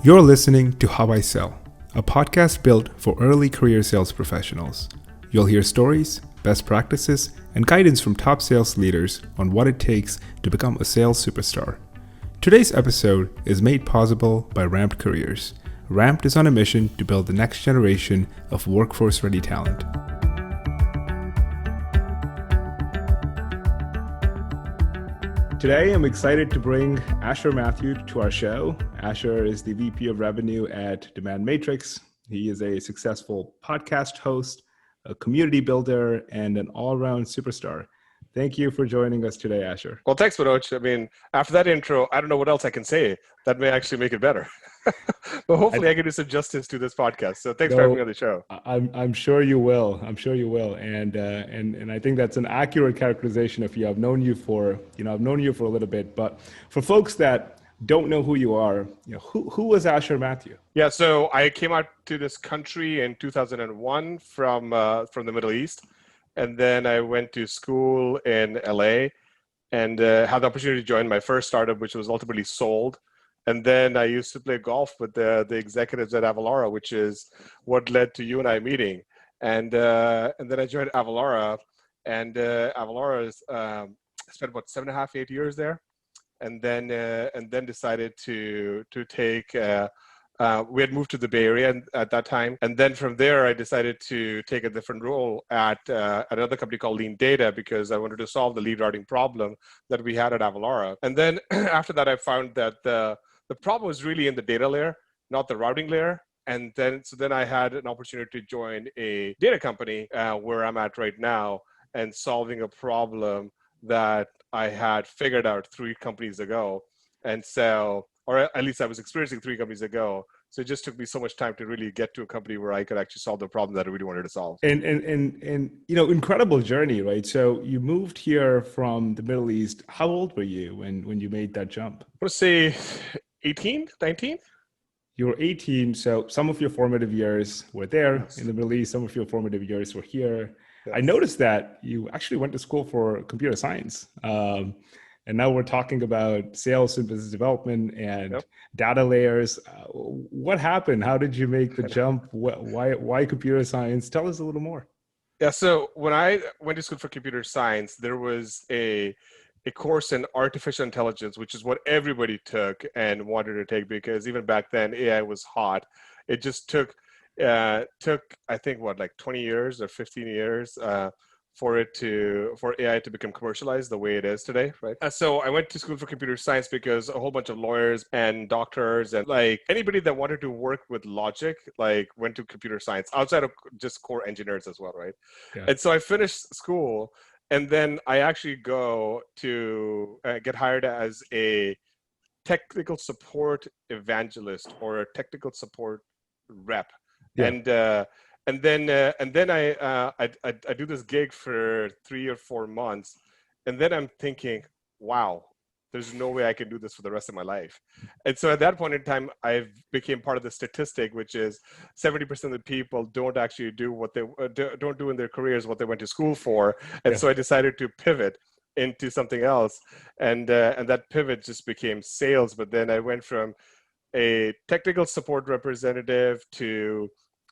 You're listening to How I Sell, a podcast built for early career sales professionals. You'll hear stories, best practices, and guidance from top sales leaders on what it takes to become a sales superstar. Today's episode is made possible by Ramped Careers. Ramped is on a mission to build the next generation of workforce-ready talent. Today, I'm excited to bring Asher Mathew to our show. Asher is the VP of Revenue at DemandMatrix. He is a successful podcast host, a community builder, and an all-around superstar. Thank you for joining us today, Asher. Well, thanks, Manoj. I mean, after that intro, I don't know what else I can say that may actually make it better. But hopefully I can do some justice to this podcast. So thanks for having me on the show. I'm sure you will. And I think that's an accurate characterization of you. I've known you for a little bit, but for folks that don't know who you are, who was Asher Mathew? Yeah, so I came out to this country in 2001 from the Middle East. And then I went to school in LA and had the opportunity to join my first startup, which was ultimately sold. And then I used to play golf with the executives at Avalara, which is what led to you and I meeting. And then I joined Avalara, and Avalara spent about 7.5, 8 years there, and then decided to take. We had moved to the Bay Area at that time. And then from there, I decided to take a different role at another company called Lean Data because I wanted to solve the lead routing problem that we had at Avalara. And then after that, I found that the problem was really in the data layer, not the routing layer. And then I had an opportunity to join a data company where I'm at right now and solving a problem that I had figured out 3 companies ago. And so, or at least I was experiencing 3 companies ago. So it just took me so much time to really get to a company where I could actually solve the problem that I really wanted to solve. And incredible journey, right? So you moved here from the Middle East. How old were you when you made that jump? I would say 18, 19. You were 18, so some of your formative years were there Yes. in the Middle East. Some of your formative years were here. Yes. I noticed that you actually went to school for computer science. And now we're talking about sales and business development and data layers. What happened? How did you make the jump? Why computer science? Tell us a little more. Yeah, so when I went to school for computer science, there was a course in artificial intelligence, which is what everybody took and wanted to take because even back then, AI was hot. It just took I think, 20 years or 15 years for AI to become commercialized the way it is today, right? So I went to school for computer science because a whole bunch of lawyers and doctors and anybody that wanted to work with logic went to computer science outside of just core engineers as well, right? Yeah. And so I finished school, and then I actually go to get hired as a technical support evangelist or a technical support rep. Yeah. And then I do this gig for 3 or 4 months, and then I'm thinking, wow, there's no way I can do this for the rest of my life. And so at that point in time, I became part of the statistic, which is 70% of the people don't actually do what they don't do in their careers what they went to school for. And so I decided to pivot into something else, and that pivot just became sales. But then I went from a technical support representative to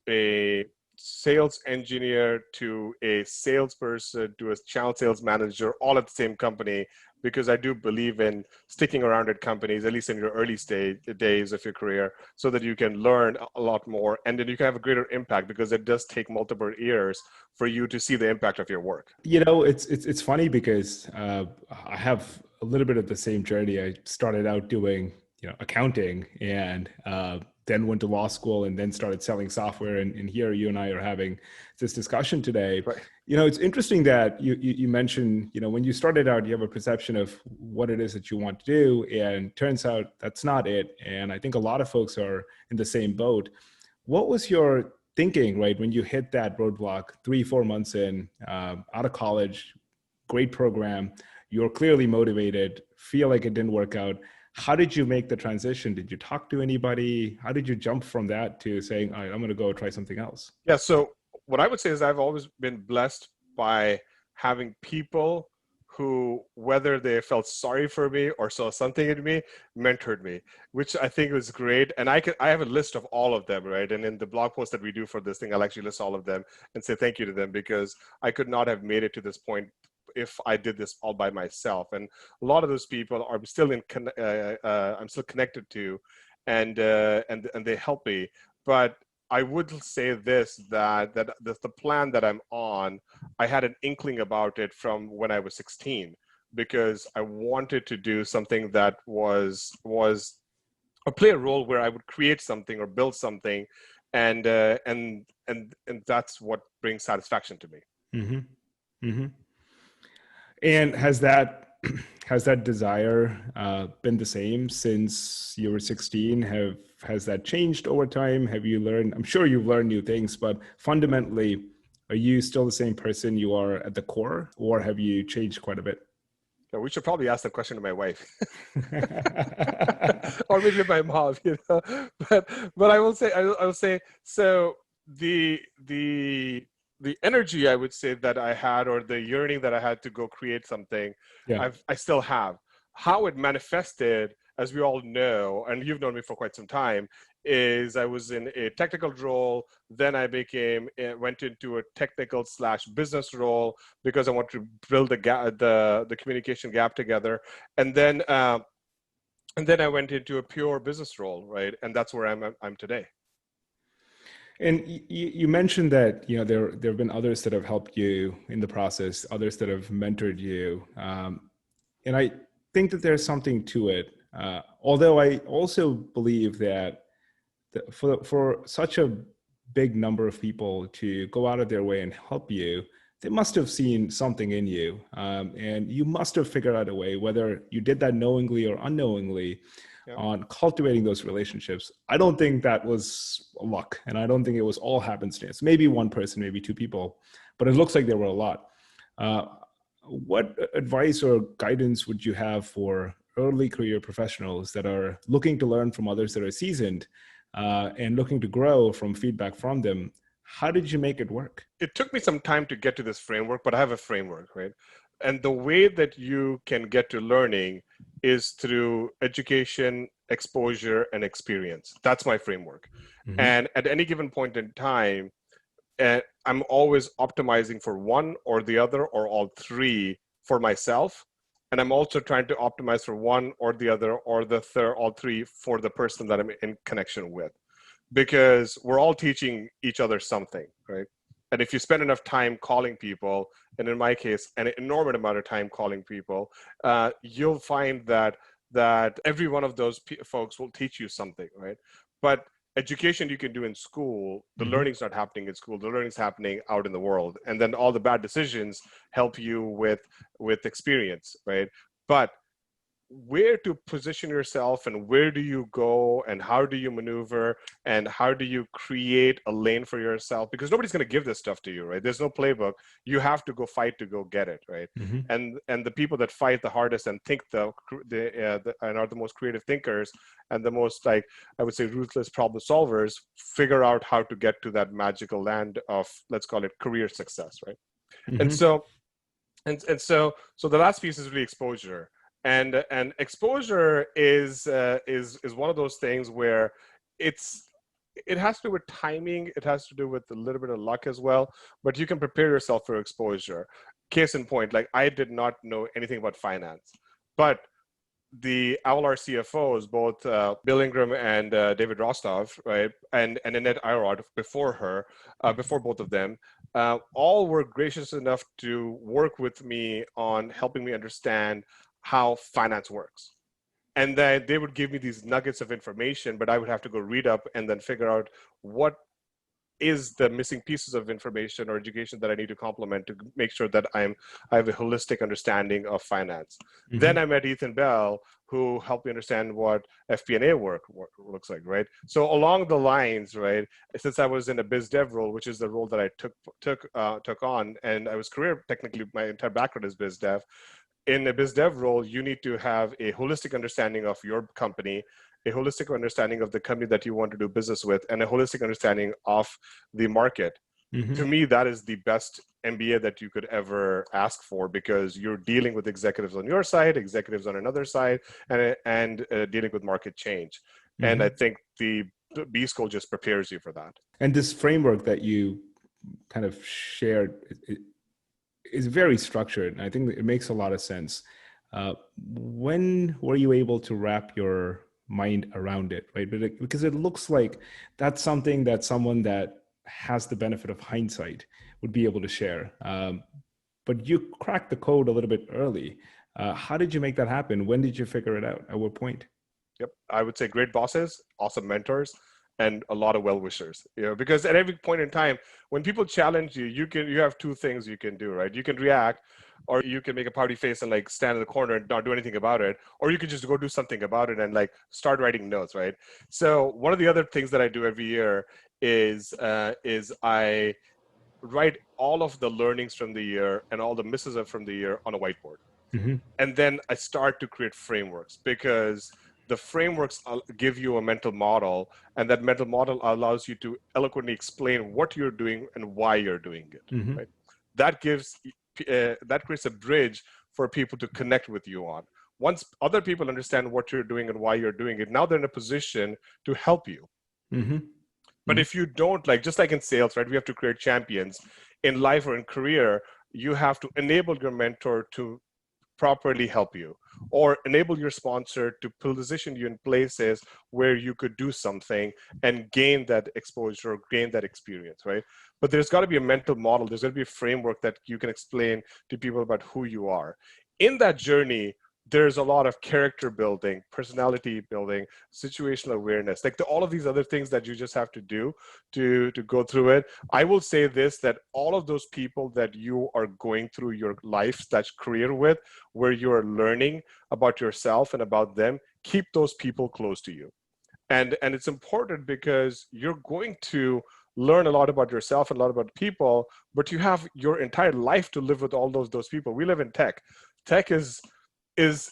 a sales engineer to a salesperson to a channel sales manager, all at the same company, because I do believe in sticking around at companies, at least in your early days of your career, so that you can learn a lot more and then you can have a greater impact, because it does take multiple years for you to see the impact of your work. It's funny because I have a little bit of the same journey. I started out doing accounting and then went to law school and then started selling software. And here you and I are having this discussion today. Right. It's interesting that you mentioned, when you started out, you have a perception of what it is that you want to do. And turns out that's not it. And I think a lot of folks are in the same boat. What was your thinking, right, when you hit that roadblock 3-4 months in, out of college, great program, you're clearly motivated, feel like it didn't work out. How did you make the transition? Did you talk to anybody? How did you jump from that to saying, all right, I'm going to go try something else? Yeah. So what I would say is I've always been blessed by having people who, whether they felt sorry for me or saw something in me, mentored me, which I think was great. And I have a list of all of them, right? And in the blog post that we do for this thing, I'll actually list all of them and say thank you to them, because I could not have made it to this point if I did this all by myself. And a lot of those people are still I'm still connected to, and they help me. But I would say this, that the plan that I'm on, I had an inkling about it from when I was 16, because I wanted to do something that was or play a role where I would create something or build something, and that's what brings satisfaction to me. Mm-hmm. Mm-hmm. And has that desire been the same since you were 16? Has that changed over time? Have you learned? I'm sure you've learned new things, but fundamentally, are you still the same person you are at the core, or have you changed quite a bit? Yeah, we should probably ask that question to my wife, or maybe my mom. But I will say so. The energy, I would say, that I had, or the yearning that I had to go create something, Yeah. I still have. How it manifested, as we all know, and you've known me for quite some time, is I was in a technical role. Then I went into a technical / business role because I wanted to build the communication gap together. And then I went into a pure business role, right? And that's where I'm today. And you mentioned that there have been others that have helped you in the process, others that have mentored you, and I think that there's something to it. Although I also believe that for such a big number of people to go out of their way and help you, they must have seen something in you, and you must have figured out a way, whether you did that knowingly or unknowingly, on cultivating those relationships. I don't think that was luck, and I don't think it was all happenstance. Maybe one person, maybe two people, but it looks like there were a lot. What advice or guidance would you have for early career professionals that are looking to learn from others that are seasoned, and looking to grow from feedback from them? How did you make it work? It took me some time to get to this framework, but I have a framework, right? And the way that you can get to learning is through education, exposure, and experience. That's my framework. Mm-hmm. And at any given point in time, I'm always optimizing for one or the other or all three for myself. And I'm also trying to optimize for one or the other or the third, all three, for the person that I'm in connection with. Because we're all teaching each other something, right? And if you spend enough time calling people, and in my case, an enormous amount of time calling people, you'll find that every one of those folks will teach you something, right? But education you can do in school, the mm-hmm. learning's not happening in school, the learning's happening out in the world. And then all the bad decisions help you with experience, right? But where to position yourself, and where do you go, and how do you maneuver, and how do you create a lane for yourself? Because nobody's going to give this stuff to you, right? There's no playbook. You have to go fight to go get it, right? Mm-hmm. And the people that fight the hardest and think and are the most creative thinkers and the most, like, I would say, ruthless problem solvers, figure out how to get to that magical land of, let's call it, career success, right? Mm-hmm. And so the last piece is really exposure. And exposure is one of those things where it has to do with timing. It has to do with a little bit of luck as well, but you can prepare yourself for exposure. Case in point, like, I did not know anything about finance, but our CFOs, both Bill Ingram and David Rostov, right, and Annette Irod before her, before both of them, all were gracious enough to work with me on helping me understand how finance works. And then they would give me these nuggets of information, but I would have to go read up and then figure out what is the missing pieces of information or education that I need to complement to make sure that I have a holistic understanding of finance. Mm-hmm. Then I met Ethan Bell, who helped me understand what FP&A work looks like, right? So along the lines, right, since I was in a biz dev role, which is the role that I took on, and I was technically my entire background is biz dev. In a biz dev role, you need to have a holistic understanding of your company, a holistic understanding of the company that you want to do business with, and a holistic understanding of the market. Mm-hmm. To me, that is the best MBA that you could ever ask for, because you're dealing with executives on your side, executives on another side, and dealing with market change. And I think the B School just prepares you for that. And this framework that you kind of shared is very structured. And I think it makes a lot of sense. When were you able to wrap your mind around it, right? Because it looks like that's something that someone that has the benefit of hindsight would be able to share. But you cracked the code a little bit early. How did you make that happen? When did you figure it out? At what point? Yep, I would say great bosses, awesome mentors, and a lot of well-wishers. Because at every point in time, when people challenge you, you have two things you can do, right? You can react, or you can make a pouty face and like stand in the corner and not do anything about it, or you can just go do something about it and like start writing notes, right? So one of the other things that I do every year is I write all of the learnings from the year and all the misses from the year on a whiteboard. And then I start to create frameworks, because the frameworks give you a mental model, and that mental model allows you to eloquently explain what you're doing and why you're doing it. Right? That creates a bridge for people to connect with you on. Once other people understand what you're doing and why you're doing it, now they're in a position to help you. But if you don't, like, just like in sales, right, we have to create champions. In life or in career, you have to enable your mentor to properly help you, or enable your sponsor to position you in places where you could do something and gain that exposure or gain that experience, right? But there's got to be a mental model. There's got to be a framework that you can explain to people about who you are. In that journey, there's a lot of character building, personality building, situational awareness, like all of these other things that you just have to do to go through it. I will say this, that all of those people that you are going through your life/career with, where you are learning about yourself and about them, keep those people close to you. And it's important, because you're going to learn a lot about yourself and a lot about people, but you have your entire life to live with all those people. We live in tech. Tech is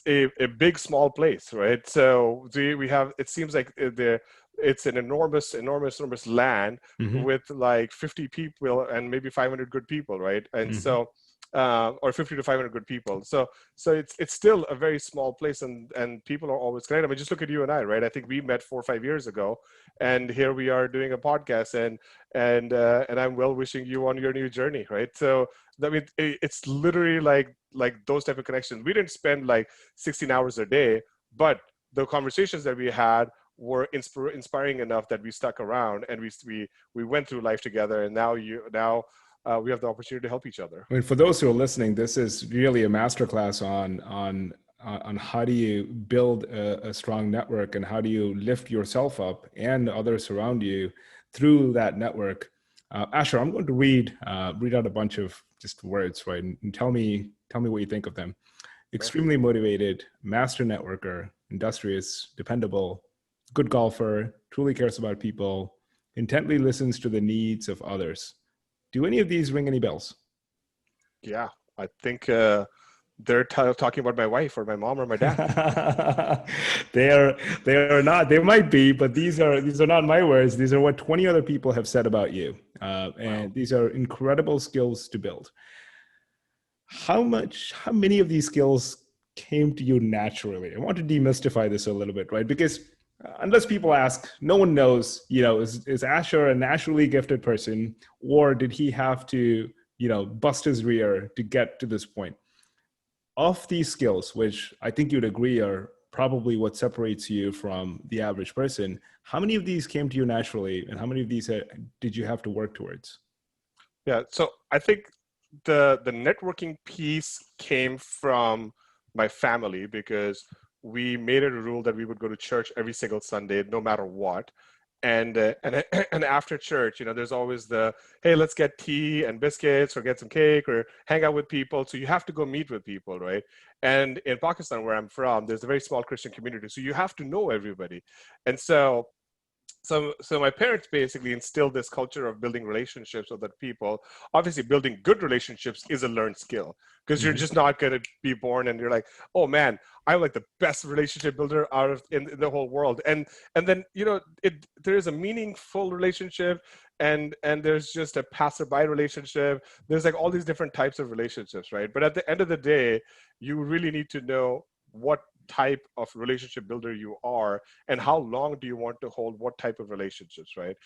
a big, small place, right? So we have, it seems like it's an enormous land with like 50 people and maybe 500 good people, right? And so, or 50 to 500 good people. So it's still a very small place, and people are always connected. I mean, just look at you and I, right? I think we met 4 or 5 years ago, and here we are doing a podcast, and I'm well wishing you on your new journey, right? So I mean, it's literally like those type of connections. We didn't spend like 16 hours a day, but the conversations that we had were inspiring enough that we stuck around, and we went through life together, and now we have the opportunity to help each other. I mean, for those who are listening, this is really a masterclass on how do you build a strong network, and how do you lift yourself up and others around you through that network. Asher, I'm going to read out a bunch of just words, right? And tell me what you think of them. Extremely motivated, master networker, industrious, dependable, good golfer, truly cares about people, intently listens to the needs of others. Do any of these ring any bells? Yeah, I think they're talking about my wife or my mom or my dad. They are not. They might be, but these are not my words. These are what 20 other people have said about you, and these are incredible skills to build. How many of these skills came to you naturally? I want to demystify this a little bit, right? Because unless people ask, no one knows, is Asher a naturally gifted person, or did he have to, bust his rear to get to this point? Of these skills, which I think you'd agree are probably what separates you from the average person, how many of these came to you naturally, and how many of these did you have to work towards? Yeah, so I think the networking piece came from my family, because we made it a rule that we would go to church every single Sunday, no matter what. And after church, there's always hey, let's get tea and biscuits, or get some cake, or hang out with people. So you have to go meet with people, right? And in Pakistan, where I'm from, there's a very small Christian community, so you have to know everybody. And so my parents basically instilled this culture of building relationships with other people. Obviously, building good relationships is a learned skill, because you're just not going to be born and you're like, oh man, I'm like the best relationship builder in the whole world. And then, there is a meaningful relationship, and there's just a passerby relationship. There's like all these different types of relationships, right? But at the end of the day, you really need to know what type of relationship builder you are and how long do you want to hold what type of relationships, right?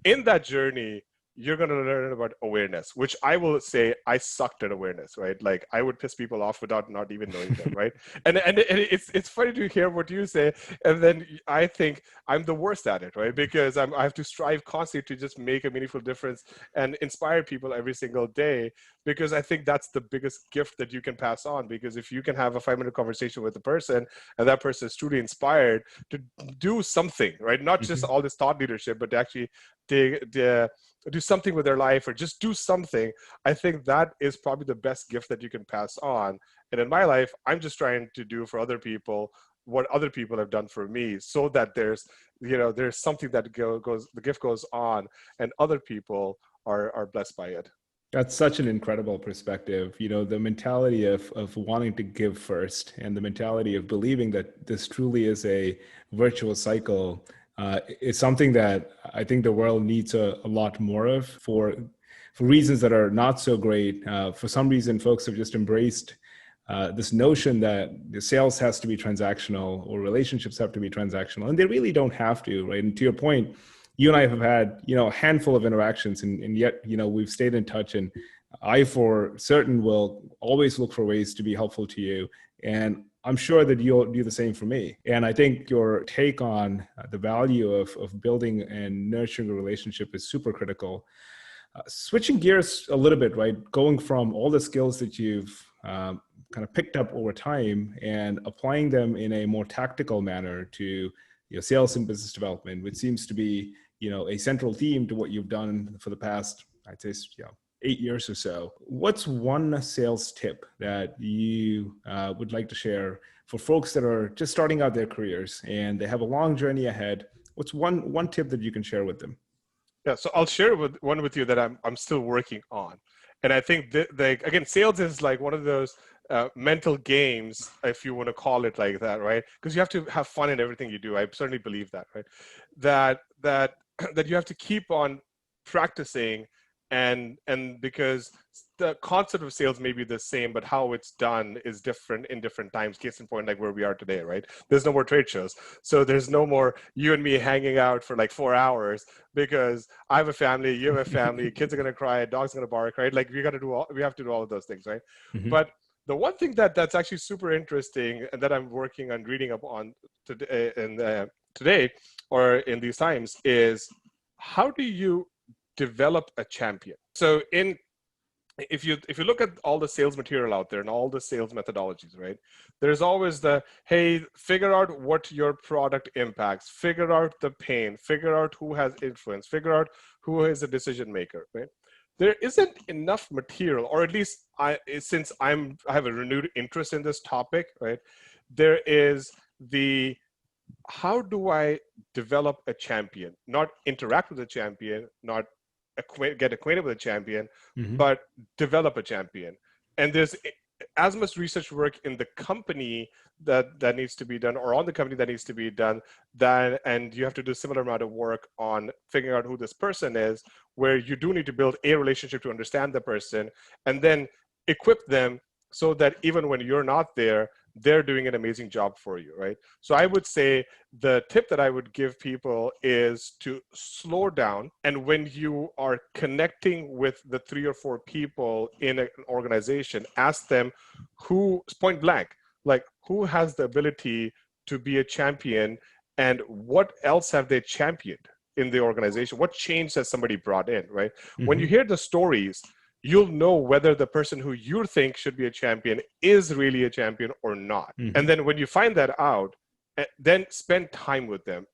In that journey, you're going to learn about awareness, which I will say I sucked at awareness, right? Like I would piss people off without not even knowing them, right? And it's funny to hear what you say, and then I think I'm the worst at it, right? Because I have to strive constantly to just make a meaningful difference and inspire people every single day, because I think that's the biggest gift that you can pass on. Because if you can have a 5-minute conversation with a person and that person is truly inspired to do something, right? Not just all this thought leadership, but to actually do something with their life or just do something, I think that is probably the best gift that you can pass on. And in my life, I'm just trying to do for other people what other people have done for me, so that there's something that the gift goes on and other people are blessed by it. That's such an incredible perspective. The mentality of wanting to give first, and the mentality of believing that this truly is a virtuous cycle is something that I think the world needs a lot more of for reasons that are not so great. For some reason, folks have just embraced this notion that the sales has to be transactional or relationships have to be transactional, and they really don't have to, right? And to your point, you and I have had, a handful of interactions, and yet, we've stayed in touch, and I, for certain, will always look for ways to be helpful to you. And I'm sure that you'll do the same for me. And I think your take on the value of building and nurturing a relationship is super critical. Switching gears a little bit, right? Going from all the skills that you've kind of picked up over time and applying them in a more tactical manner to sales and business development, which seems to be a central theme to what you've done for the past, I'd say, 8 years or so. What's one sales tip that you would like to share for folks that are just starting out their careers and they have a long journey ahead? What's one tip that you can share with them? Yeah, so I'll share one with you that I'm still working on. And I think again, sales is like one of those mental games, if you want to call it like that, right? Because you have to have fun in everything you do. I certainly believe that, right? That you have to keep on practicing, and because the concept of sales may be the same, but how it's done is different in different times. Case in point, like where we are today, right? There's no more trade shows. So there's no more you and me hanging out for like 4 hours because I have a family, you have a family, kids are going to cry, dog's going to bark, right? Like we have to do all of those things, right? Mm-hmm. But the one thing that's actually super interesting and that I'm working on reading up on today or in these times is, how do you develop a champion? So if you look at all the sales material out there and all the sales methodologies, right, there's always hey, figure out what your product impacts, figure out the pain, figure out who has influence, figure out who is a decision maker, right? There isn't enough material, or at least since I have a renewed interest in this topic, right? There is how do I develop a champion? Not interact with a champion, not get acquainted with a champion, mm-hmm. but develop a champion. And there's as much research work in the company that needs to be done, or on the company that needs to be done, and you have to do a similar amount of work on figuring out who this person is, where you do need to build a relationship to understand the person and then equip them so that even when you're not there, they're doing an amazing job for you, right? So I would say the tip that I would give people is to slow down. And when you are connecting with the 3 or 4 people in an organization, ask them point blank, like who has the ability to be a champion and what else have they championed in the organization? What change has somebody brought in, right? Mm-hmm. When you hear the stories, you'll know whether the person who you think should be a champion is really a champion or not. Mm-hmm. And then when you find that out, then spend time with them,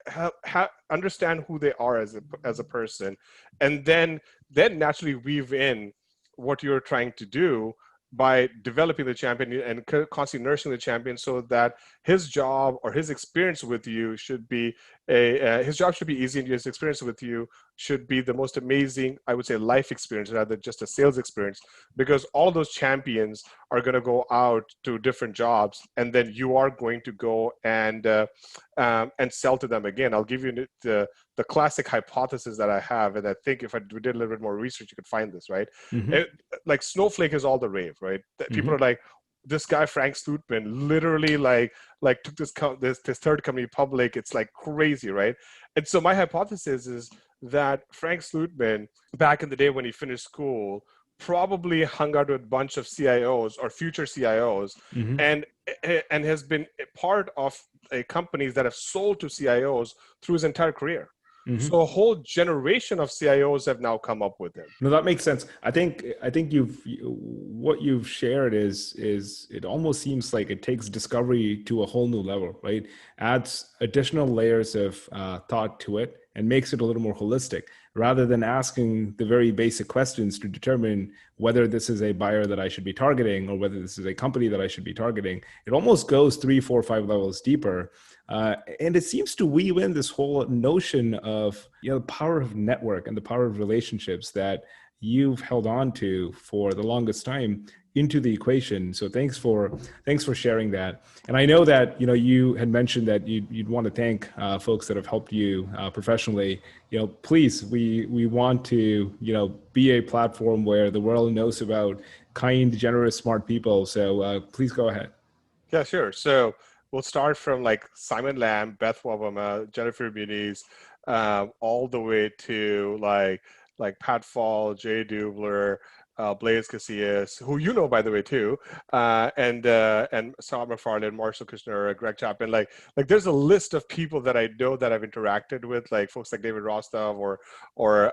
understand who they are as a person, and then naturally weave in what you're trying to do by developing the champion and constantly nursing the champion, so that his job or his experience with you should be his job should be easy, and his experience with you should be the most amazing, I would say, life experience rather than just a sales experience, because all of those champions are going to go out to different jobs, and then you are going to go and sell to them again. I'll give you the classic hypothesis that I have, and I think if we did a little bit more research, you could find this, right? Like Snowflake is all the rave, right? People are like, this guy Frank Slootman literally like took this third company public. It's like crazy, right? And so my hypothesis is that Frank Slootman, back in the day when he finished school, probably hung out with a bunch of CIOs or future CIOs, and has been a part of companies that have sold to CIOs through his entire career. So a whole generation of CIOs have now come up with him. No, that makes sense. I think what you've shared is it almost seems like it takes discovery to a whole new level, right? Adds additional layers of thought to it and makes it a little more holistic, rather than asking the very basic questions to determine whether this is a buyer that I should be targeting or whether this is a company that I should be targeting. It almost goes 3, 4, 5 levels deeper. And it seems to weave in this whole notion of, the power of network and the power of relationships that you've held on to for the longest time into the equation. So thanks for sharing that. And I know that, you had mentioned that you'd want to thank folks that have helped you professionally. Please, we want to, be a platform where the world knows about kind, generous, smart people. So please go ahead. Yeah, sure. So we'll start from like Simon Lamb, Beth Wabama, Jennifer Muniz, all the way to like Pat Fall, Jay Dubler, Blaise Casillas, who by the way too, and Saad McFarlane, Marshall Kushner, Greg Chapman. Like there's a list of people that I know that I've interacted with, like folks like David Rostov or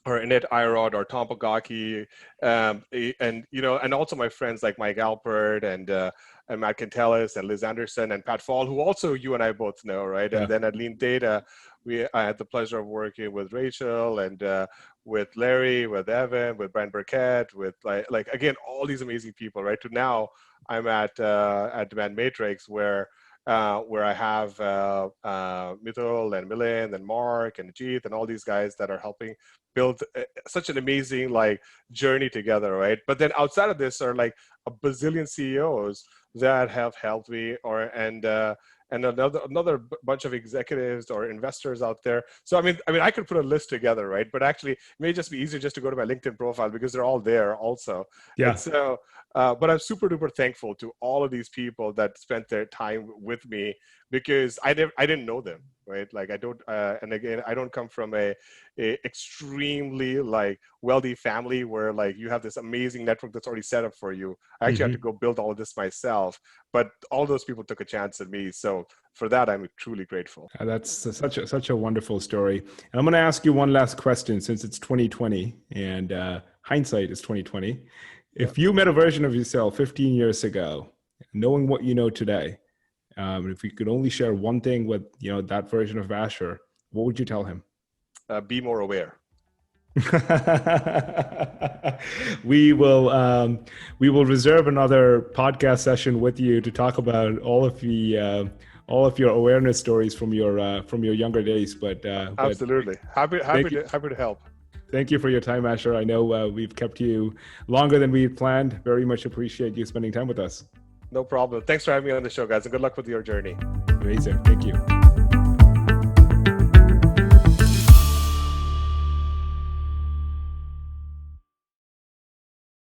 Annette Irod or Tom Pogacki, and also my friends like Mike Alpert and Matt Cantelis and Liz Anderson and Pat Fall, who also you and I both know, right? Yeah. And then at Lean Data, I had the pleasure of working with Rachel and with Larry, with Evan, with Brian Burkett, with like again all these amazing people, right? To now I'm at DemandMatrix where I have Mithul and Milind and Mark and Jeet and all these guys that are helping build such an amazing journey together, right? But then outside of this are like a bazillion CEOs that have helped me, and another bunch of executives or investors out there. So I mean, I could put a list together, right? But actually, it may just be easier just to go to my LinkedIn profile because they're all there also. Yeah. And so, but I'm super duper thankful to all of these people that spent their time with me because I didn't know them, right? Like I don't, and again, I don't come from a extremely wealthy family where you have this amazing network that's already set up for you. I actually had to go build all of this myself, but all those people took a chance at me. So for that, I'm truly grateful. That's such a wonderful story. And I'm going to ask you one last question since it's 2020 and hindsight is 2020. If you met a version of yourself 15 years ago, knowing what you know today, if you could only share one thing with that version of Asher, what would you tell him? Be more aware. We will reserve another podcast session with you to talk about all of your awareness stories from your younger days. But absolutely happy to help. Thank you for your time, Asher. I know we've kept you longer than we had planned. Very much appreciate you spending time with us. No problem. Thanks for having me on the show, guys, and good luck with your journey. Amazing. Thank you.